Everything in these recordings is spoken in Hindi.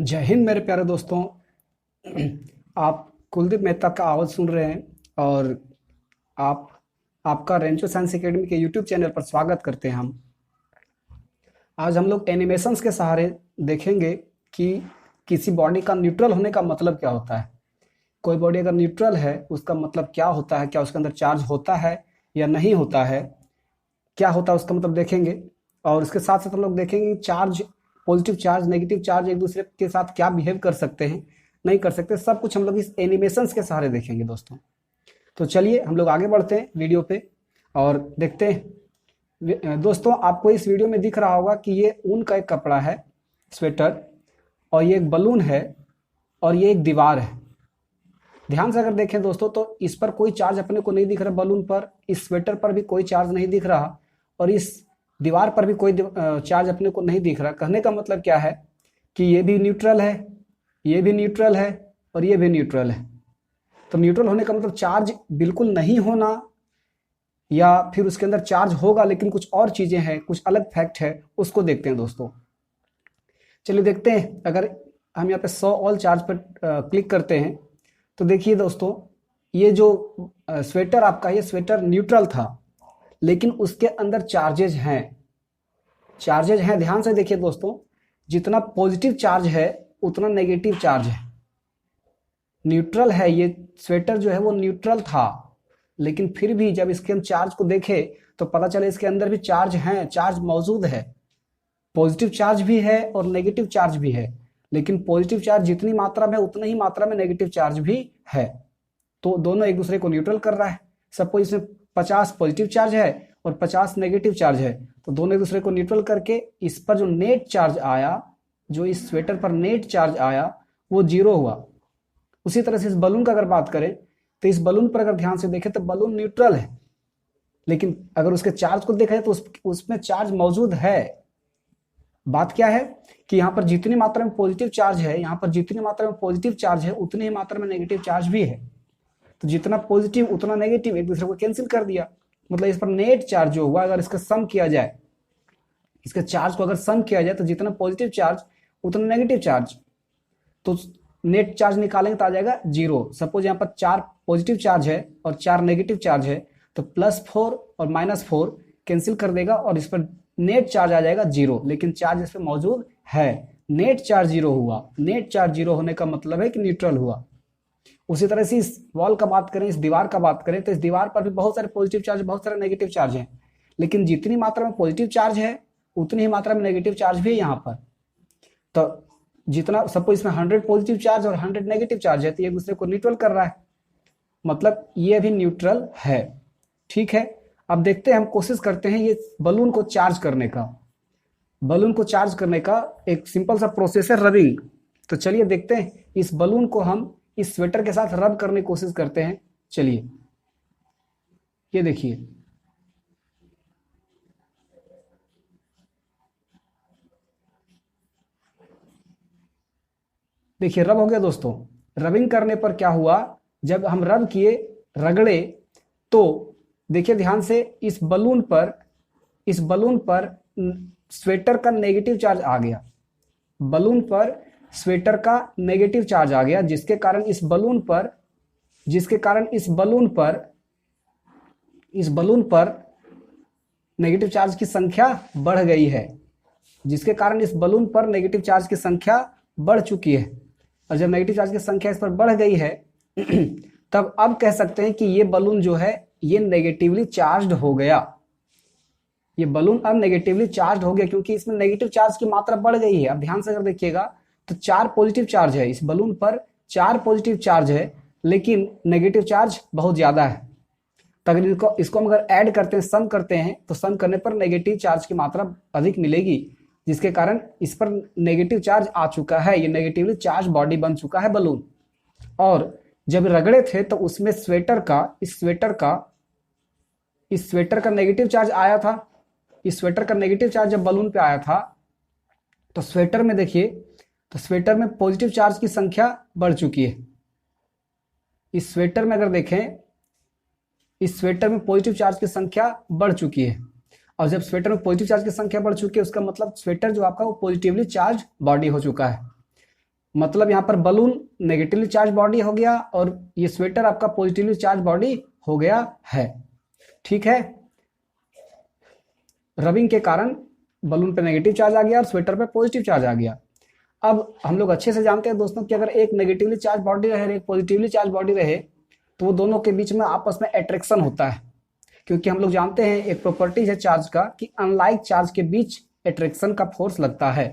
जय हिंद मेरे प्यारे दोस्तों। आप कुलदीप मेहता का आवाज़ सुन रहे हैं और आप आपका रेंचो साइंस एकेडमी के यूट्यूब चैनल पर स्वागत करते हैं। हम आज हम लोग एनिमेशंस के सहारे देखेंगे कि किसी बॉडी का न्यूट्रल होने का मतलब क्या होता है। कोई बॉडी अगर न्यूट्रल है उसका मतलब क्या होता है, क्या उसके अंदर चार्ज होता है या नहीं होता है, क्या होता है उसका मतलब देखेंगे। और इसके साथ साथ हम लोग देखेंगे कि charge, positive charge, negative charge एक दूसरे के साथ क्या बिहेव कर सकते हैं, नहीं कर सकते, सब कुछ हम लोग इस एनिमेशंस के सहारे देखेंगे दोस्तों। तो चलिए हम लोग आगे बढ़ते हैं वीडियो पे और देखते हैं। दोस्तों आपको इस वीडियो में दिख रहा होगा कि ये ऊन का एक कपड़ा है, स्वेटर, और ये एक बलून है और ये एक दीवार है। ध्यान से अगर देखें दोस्तों तो इस पर कोई चार्ज अपने को नहीं दिख रहा, बलून पर, इस स्वेटर पर भी कोई चार्ज नहीं दिख रहा और इस दीवार पर भी कोई चार्ज अपने को नहीं दिख रहा। कहने का मतलब क्या है कि ये भी न्यूट्रल है, ये भी न्यूट्रल है और ये भी न्यूट्रल है। तो न्यूट्रल होने का मतलब चार्ज बिल्कुल नहीं होना या फिर उसके अंदर चार्ज होगा लेकिन कुछ और चीजें हैं, कुछ अलग फैक्ट है, उसको देखते हैं दोस्तों। चलिए देखते हैं। अगर हम यहाँ पे शो ऑल चार्ज पर क्लिक करते हैं तो देखिए दोस्तों, ये जो स्वेटर आपका, ये स्वेटर न्यूट्रल था लेकिन उसके अंदर चार्जेज हैं, चार्जेज हैं। ध्यान से देखिए दोस्तों, जितना पॉजिटिव चार्ज है उतना नेगेटिव चार्ज है। न्यूट्रल है ये स्वेटर, जो है वो न्यूट्रल था लेकिन फिर भी जब इसके हम चार्ज को देखे तो पता चला इसके अंदर भी चार्ज हैं, चार्ज मौजूद है। पॉजिटिव चार्ज भी है और नेगेटिव चार्ज भी है, लेकिन पॉजिटिव चार्ज जितनी मात्रा में उतना ही मात्रा में नेगेटिव चार्ज भी है। तो दोनों एक दूसरे को न्यूट्रल कर रहा है। सपोज इसमें 50 पॉजिटिव चार्ज है और 50 नेगेटिव चार्ज है, तो दोनों एक दूसरे को न्यूट्रल करके इस पर जो नेट चार्ज आया, जो इस स्वेटर पर नेट चार्ज आया, वो 0 हुआ। उसी तरह से इस बलून का अगर बात करें तो इस बलून पर अगर ध्यान से देखें तो बलून न्यूट्रल है लेकिन अगर उसके चार्ज को देखा जाए तो उसमें चार्ज मौजूद है। बात क्या है कि यहाँ पर जितनी मात्रा में पॉजिटिव चार्ज है, यहाँ पर जितनी मात्रा में पॉजिटिव चार्ज है उतनी ही मात्रा में नेगेटिव चार्ज भी है। तो जितना पॉजिटिव उतना नेगेटिव एक दूसरे को कैंसिल कर दिया। मतलब इस पर नेट चार्ज जो हुआ, अगर इसका सम किया जाए, इसके चार्ज को अगर सम किया जाए तो जितना पॉजिटिव चार्ज उतना नेगेटिव चार्ज, तो नेट चार्ज निकालेंगे तो आ जाएगा 0। सपोज यहाँ पर 4 पॉजिटिव चार्ज है और 4 नेगेटिव चार्ज है, तो +4 और -4 कैंसिल कर देगा और इस पर नेट चार्ज आ जाएगा 0, लेकिन चार्ज इस पर मौजूद है। नेट चार्ज 0 हुआ। नेट चार्ज 0 होने का मतलब है कि न्यूट्रल हुआ। उसी तरह से इस वॉल का बात करें, इस दीवार का बात करें, तो इस दीवार पर भी बहुत सारे पॉजिटिव चार्ज, बहुत सारे नेगेटिव चार्ज हैं, लेकिन जितनी मात्रा में पॉजिटिव चार्ज है उतनी ही मात्रा में नेगेटिव चार्ज भी है यहाँ पर। तो जितना, सपोज इसमें 100 पॉजिटिव चार्ज और 100 नेगेटिव चार्ज है, तो ये एक दूसरे को न्यूट्रल कर रहा है, मतलब ये भी न्यूट्रल है। ठीक है, अब देखते हैं, हम कोशिश करते हैं ये बलून को चार्ज करने का। बलून को चार्ज करने का एक सिंपल सा प्रोसेस है, रबिंग। तो चलिए देखते हैं, इस बलून को हम इस स्वेटर के साथ रब करने की कोशिश करते हैं। चलिए, ये देखिए, देखिए रब हो गया दोस्तों। रबिंग करने पर क्या हुआ, जब हम रब किए, रगड़े, तो देखिए ध्यान से, इस बलून पर, इस बलून पर स्वेटर का नेगेटिव चार्ज आ गया। बलून पर स्वेटर का नेगेटिव चार्ज आ गया, जिसके कारण इस बलून पर, जिसके कारण इस बलून पर, इस बलून पर नेगेटिव चार्ज की संख्या बढ़ गई है, जिसके कारण इस बलून पर नेगेटिव चार्ज की संख्या बढ़ चुकी है। और जब नेगेटिव चार्ज की संख्या इस पर बढ़ गई है तब अब कह सकते हैं कि ये बलून जो है ये नेगेटिवली चार्ज्ड हो गया। ये बलून अब नेगेटिवली चार्ज्ड हो गया क्योंकि इसमें नेगेटिव चार्ज की मात्रा बढ़ गई है। अब ध्यान से अगर देखिएगा तो 4 पॉजिटिव चार्ज है, इस बलून पर 4 पॉजिटिव चार्ज है लेकिन नेगेटिव चार्ज बहुत ज्यादा है। तो अगर इसको हम अगर ऐड करते हैं, सम करते हैं, तो सम करने पर नेगेटिव चार्ज की मात्रा अधिक मिलेगी, जिसके कारण इस पर नेगेटिव चार्ज आ चुका है। ये नेगेटिवली चार्ज बॉडी बन चुका है बलून। और जब रगड़े थे तो उसमें स्वेटर का, इस स्वेटर का नेगेटिव चार्ज आया था। इस स्वेटर का नेगेटिव चार्ज जब बलून पे आया था तो स्वेटर में देखिए, तो स्वेटर में पॉजिटिव चार्ज की संख्या बढ़ चुकी है। इस स्वेटर में अगर देखें, इस स्वेटर में पॉजिटिव चार्ज की संख्या बढ़ चुकी है। और जब स्वेटर में पॉजिटिव चार्ज की संख्या बढ़ चुकी है उसका मतलब स्वेटर जो आपका वो पॉजिटिवली चार्ज बॉडी हो चुका है। मतलब यहाँ पर बलून नेगेटिवली चार्ज बॉडी हो गया और ये स्वेटर आपका पॉजिटिवली चार्ज बॉडी हो गया है। ठीक है, रबिंग के कारण बलून पे नेगेटिव चार्ज आ गया और स्वेटर पे पॉजिटिव चार्ज आ गया। अब हम लोग अच्छे से जानते हैं दोस्तों कि अगर एक नेगेटिवली चार्ज बॉडी रहे और एक पॉजिटिवली चार्ज बॉडी रहे तो वो दोनों के बीच में आपस में अट्रैक्शन होता है, क्योंकि हम लोग जानते हैं एक प्रॉपर्टीज है चार्ज का कि अनलाइक चार्ज के बीच अट्रैक्शन का फोर्स लगता है।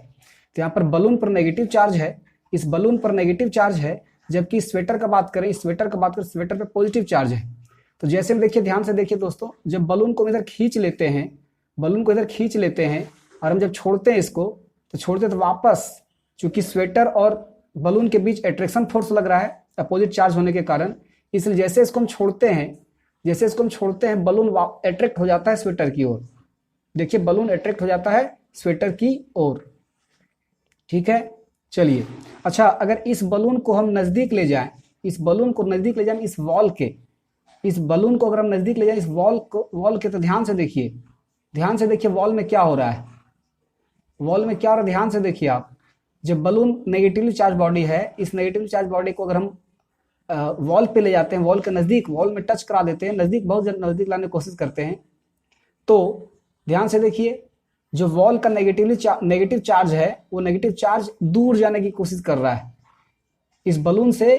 तो यहाँ पर बलून पर नेगेटिव चार्ज है, इस बलून पर नेगेटिव चार्ज है, जबकि स्वेटर का बात करें, इस स्वेटर का बात करें, स्वेटर पर पॉजिटिव चार्ज है। तो जैसे हम देखिए, ध्यान से देखिए दोस्तों, जब बलून को इधर खींच लेते हैं, बलून को इधर खींच लेते हैं और हम जब छोड़ते हैं इसको, तो छोड़ते तो वापस, चूंकि स्वेटर और बलून के बीच अट्रैक्शन फोर्स लग रहा है अपोजिट चार्ज होने के कारण, इसलिए जैसे इसको हम छोड़ते हैं, जैसे इसको हम छोड़ते हैं, बलून अट्रैक्ट हो जाता है स्वेटर की ओर। देखिए, बलून अट्रैक्ट हो जाता है स्वेटर की ओर। ठीक है, चलिए। अच्छा, अगर इस बलून को हम नजदीक ले जाएं, इस बलून को नजदीक ले जाएं इस वॉल के, इस बलून को अगर हम नजदीक ले जाएं इस वॉल के, तो ध्यान से देखिए, ध्यान से देखिए वॉल में क्या हो रहा है, वॉल में क्या हो रहा है, ध्यान से देखिए आप। जब बलून नेगेटिवली चार्ज बॉडी है, इस नेगेटिवली चार्ज बॉडी को अगर हम वॉल पे ले जाते हैं, वॉल के नजदीक, वॉल में टच करा देते हैं, नजदीक, बहुत नजदीक लाने की कोशिश करते हैं, तो ध्यान से देखिए, जो वॉल का नेगेटिव चार्ज है, वो नेगेटिव चार्ज दूर जाने की कोशिश कर रहा है, इस बलून से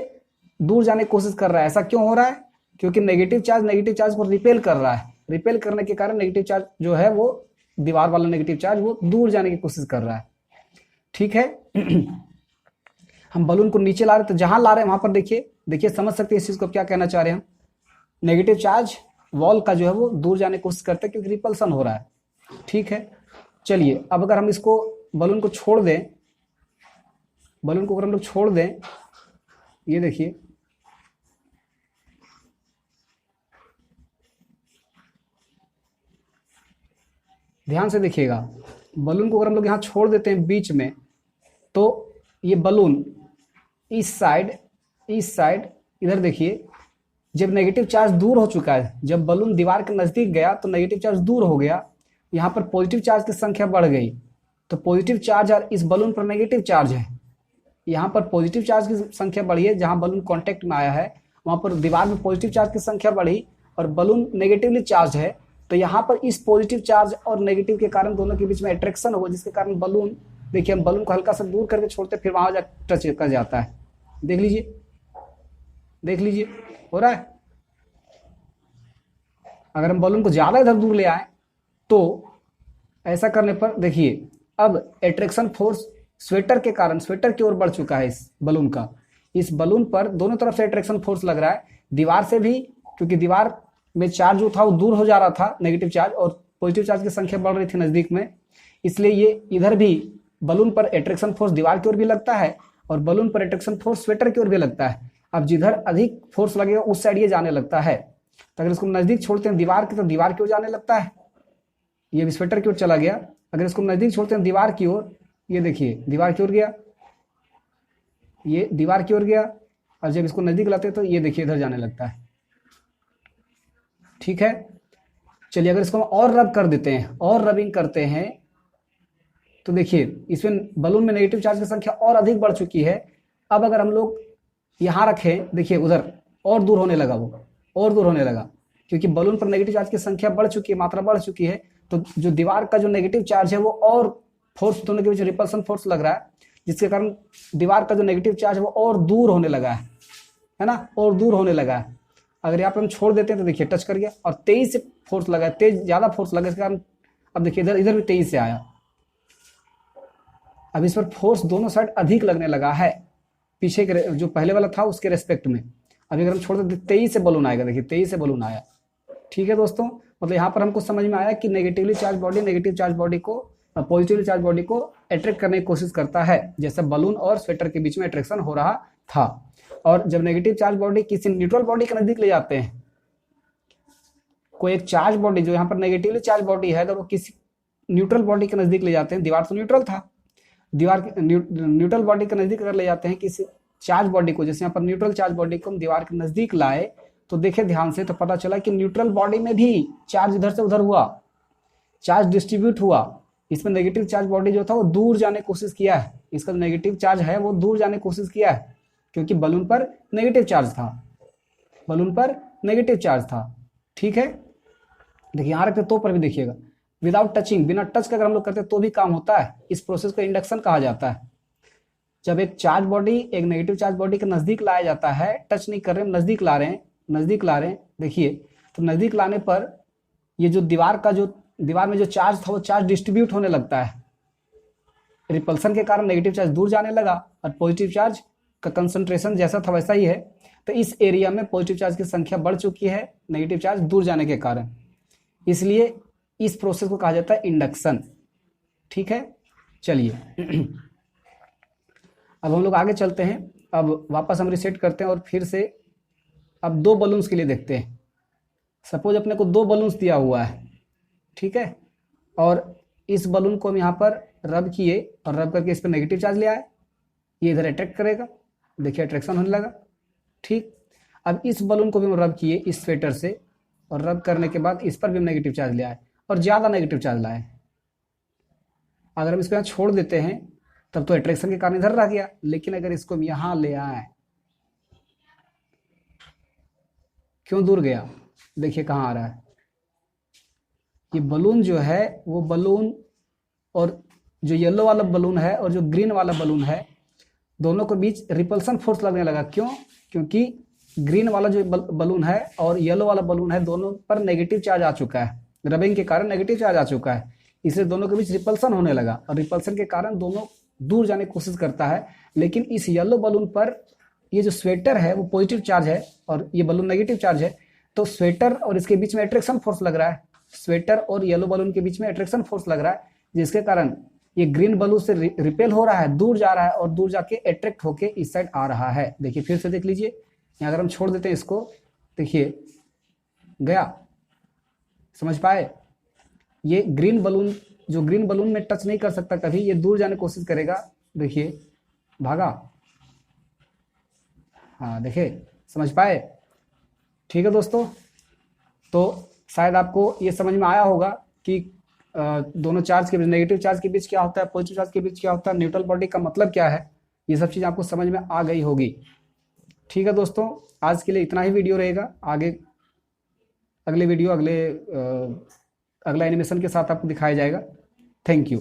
दूर जाने की कोशिश कर रहा है। ऐसा क्यों हो रहा है? क्योंकि नेगेटिव चार्ज को रिपेल कर रहा है, रिपेल करने के कारण नेगेटिव चार्ज जो है वो, दीवार वाला नेगेटिव चार्ज, वो दूर जाने की कोशिश कर रहा है। ठीक है, हम बलून को नीचे ला रहे, तो जहां ला रहे हैं वहां पर देखिए, देखिए समझ सकते हैं इस चीज को क्या कहना चाह रहे हैं हम। नेगेटिव चार्ज वॉल का जो है वो दूर जाने की कोशिश करते हैं क्योंकि रिपल्सन हो रहा है। ठीक है, चलिए। अब अगर हम इसको, बलून को छोड़ दें, बलून को अगर हम लोग छोड़ दें, ये देखिए, ध्यान से देखिएगा, बलून को अगर हम लोग यहाँ छोड़ देते हैं बीच में, तो ये बलून इस साइड इधर देखिए, जब नेगेटिव चार्ज दूर हो चुका है, जब बलून दीवार के नजदीक गया तो नेगेटिव चार्ज दूर हो गया, यहाँ पर पॉजिटिव चार्ज की संख्या बढ़ गई, तो पॉजिटिव चार्ज और इस बलून पर नेगेटिव चार्ज है, यहाँ पर पॉजिटिव चार्ज की संख्या बढ़ी है, जहाँ बलून कॉन्टेक्ट में आया है वहाँ पर दीवार में पॉजिटिव चार्ज की संख्या बढ़ी और बलून नेगेटिवली चार्ज है, तो यहाँ पर इस पॉजिटिव चार्ज और नेगेटिव के कारण दोनों के बीच में अट्रैक्शन होगा, जिसके कारण बलून, देखिए हम बलून को हल्का सा दूर करके छोड़ते फिर वहां जा टच कर जाता है। देख लीजिए, देख लीजिए, हो रहा है। अगर हम बलून को ज्यादा इधर दूर ले आए तो ऐसा करने पर देखिए, अब अट्रैक्शन फोर्स स्वेटर के कारण स्वेटर की ओर बढ़ चुका है इस बलून का, इस बलून पर दोनों तरफ से अट्रैक्शन फोर्स लग रहा है, दीवार से भी, क्योंकि दीवार में चार्ज जो था वो दूर हो जा रहा था, नेगेटिव चार्ज, और पॉजिटिव चार्ज की संख्या बढ़ रही थी नजदीक में, इसलिए ये इधर भी बलून पर अट्रैक्शन फोर्स दीवार की ओर भी लगता है और बलून पर अट्रैक्शन फोर्स स्वेटर की ओर भी लगता है। अब जिधर अधिक फोर्स लगेगा उस साइड ये जाने लगता है, तो अगर इसको नजदीक छोड़ते हैं दीवार की, तो दीवार की ओर जाने लगता है, ये भी स्वेटर की ओर चला गया। अगर इसको नजदीक छोड़ते हैं दीवार की ओर, ये देखिए दीवार की ओर गया, ये दीवार की ओर गया, और जब इसको नजदीक लाते हैं तो ये देखिए इधर जाने लगता है। ठीक है, चलिए अगर इसको हम और रब कर देते हैं, और रबिंग करते हैं, तो देखिए इसमें बलून में नेगेटिव चार्ज की संख्या और अधिक बढ़ चुकी है। अब अगर हम लोग यहां रखें, देखिए उधर और दूर होने लगा, वो और दूर होने लगा, क्योंकि बलून पर नेगेटिव चार्ज की संख्या बढ़ चुकी है, मात्रा बढ़ चुकी है, तो जो दीवार का जो नेगेटिव चार्ज है वो, और फोर्स दोनों के बीच रिपल्सन फोर्स लग रहा है, जिसके कारण दीवार का जो नेगेटिव चार्ज है वो और दूर होने लगा है ना, और दूर होने लगा है। अगर यहाँ पर हम छोड़ देते हैं तो देखिए टच कर गया और तेज से फोर्स लगा, तेज ज्यादा फोर्स लगा, इसके कारण अब देखिए इधर इधर भी तेज से आया, अब इस पर फोर्स दोनों साइड अधिक लगने लगा है, पीछे के जो पहले वाला था उसके रेस्पेक्ट में। अभी अगर हम छोड़ देते 23 से बलून आएगा, देखिए 23 से बलून आया। ठीक है दोस्तों, मतलब यहाँ पर हमको समझ में आया कि negatively charge body negative charge body को, पॉजिटिवली चार्ज बॉडी को अट्रैक्ट करने की कोशिश करता है, जैसे बलून और स्वेटर के बीच में अट्रैक्शन हो रहा था। और जब नेगेटिव चार्ज बॉडी किसी न्यूट्रल बॉडी के नजदीक ले जाते हैं, कोई एक चार्ज बॉडी जो यहाँ पर नेगेटिवली चार्ज बॉडी है, तो वो किसी न्यूट्रल बॉडी के नजदीक ले जाते हैं, दीवार तो न्यूट्रल था, दीवार न्यूट्रल बॉडी के नजदीक अगर ले जाते हैं किसी चार्ज बॉडी को, जैसे यहाँ पर न्यूट्रल चार्ज बॉडी को हम दीवार के नजदीक लाए, तो देखे ध्यान से, तो पता चला कि न्यूट्रल बॉडी में भी चार्ज इधर से उधर हुआ, चार्ज डिस्ट्रीब्यूट हुआ, इसमें नेगेटिव चार्ज बॉडी जो था वो दूर जाने की कोशिश किया है, इसका जो नेगेटिव चार्ज है वो दूर जाने की कोशिश किया है, क्योंकि बलून पर नेगेटिव चार्ज था, बलून पर नेगेटिव चार्ज था। ठीक है, देखिए यहाँ रखते तो पर भी देखिएगा, विदाउट टचिंग, बिना टच के अगर हम लोग करते तो भी काम होता है। इस प्रोसेस को इंडक्शन कहा जाता है। जब एक चार्ज बॉडी एक नेगेटिव चार्ज बॉडी के नजदीक लाया जाता है, टच नहीं कर रहे हैं, नजदीक ला रहे हैं, नजदीक ला रहे हैं, देखिए तो नजदीक लाने पर ये जो दीवार में जो चार्ज था वो चार्ज डिस्ट्रीब्यूट होने लगता है। रिपल्सन के कारण नेगेटिव चार्ज दूर जाने लगा और पॉजिटिव चार्ज का कंसंट्रेशन जैसा था वैसा ही है। तो इस एरिया में पॉजिटिव चार्ज की संख्या बढ़ चुकी है नेगेटिव चार्ज दूर जाने के कारण, इसलिए इस प्रोसेस को कहा जाता है इंडक्शन। ठीक है, चलिए अब हम लोग आगे चलते हैं। अब वापस हम रिसेट करते हैं और फिर से अब दो बलून्स के लिए देखते हैं। सपोज अपने को दो बलून्स दिया हुआ है, ठीक है, और इस बलून को हम यहाँ पर रब किए और रब करके इस पर नेगेटिव चार्ज ले आए, ये इधर अट्रैक्ट करेगा, देखिए अट्रैक्शन होने लगा। ठीक, अब इस बलून को भी हम रब किए इस स्वेटर से और रब करने के बाद इस पर भी हम नेगेटिव चार्ज ले आए और ज़्यादा नेगेटिव चार्ज लाए। अगर हम इसको यहाँ छोड़ देते हैं तब तो अट्रैक्शन के कारण इधर रह गया, लेकिन अगर इसको हम यहाँ ले आए, क्यों दूर गया, देखिए कहाँ आ रहा है। ये बलून जो है वो बलून और जो येलो वाला बलून है और जो ग्रीन वाला बलून है दोनों के बीच रिपल्सन फोर्स लगने लगा। क्यों? क्योंकि ग्रीन वाला जो बलून है और येलो वाला बलून है दोनों पर नेगेटिव चार्ज आ चुका है, रबिंग के कारण नेगेटिव चार्ज आ चुका है, इसलिए दोनों के बीच रिपल्सन होने लगा और रिपल्सन के कारण दोनों दूर जाने की कोशिश करता है। लेकिन इस येलो बलून पर ये जो स्वेटर है वो पॉजिटिव चार्ज है और ये बलून नेगेटिव चार्ज है, तो स्वेटर और इसके बीच में अट्रैक्शन फोर्स लग रहा है, स्वेटर और येलो बलून के बीच में अट्रैक्शन फोर्स लग रहा है, जिसके कारण ये ग्रीन बलून से रिपेल हो रहा है, दूर जा रहा है और दूर जाके अट्रैक्ट होके इस साइड आ रहा है। देखिए फिर से देख लीजिए, यहाँ अगर हम छोड़ देते हैं इसको, देखिए गया, समझ पाए। ये ग्रीन बलून जो ग्रीन बलून में टच नहीं कर सकता कभी, ये दूर जाने की कोशिश करेगा, देखिए भागा, हाँ देखिए समझ पाए। ठीक है दोस्तों, तो शायद आपको ये समझ में आया होगा कि दोनों चार्ज के बीच, नेगेटिव चार्ज के बीच क्या होता है, पॉजिटिव चार्ज के बीच क्या होता है, न्यूट्रल बॉडी का मतलब क्या है, ये सब चीज़ आपको समझ में आ गई होगी। ठीक है दोस्तों, आज के लिए इतना ही वीडियो रहेगा। आगे अगले वीडियो अगला एनिमेशन के साथ आपको दिखाया जाएगा। Thank you.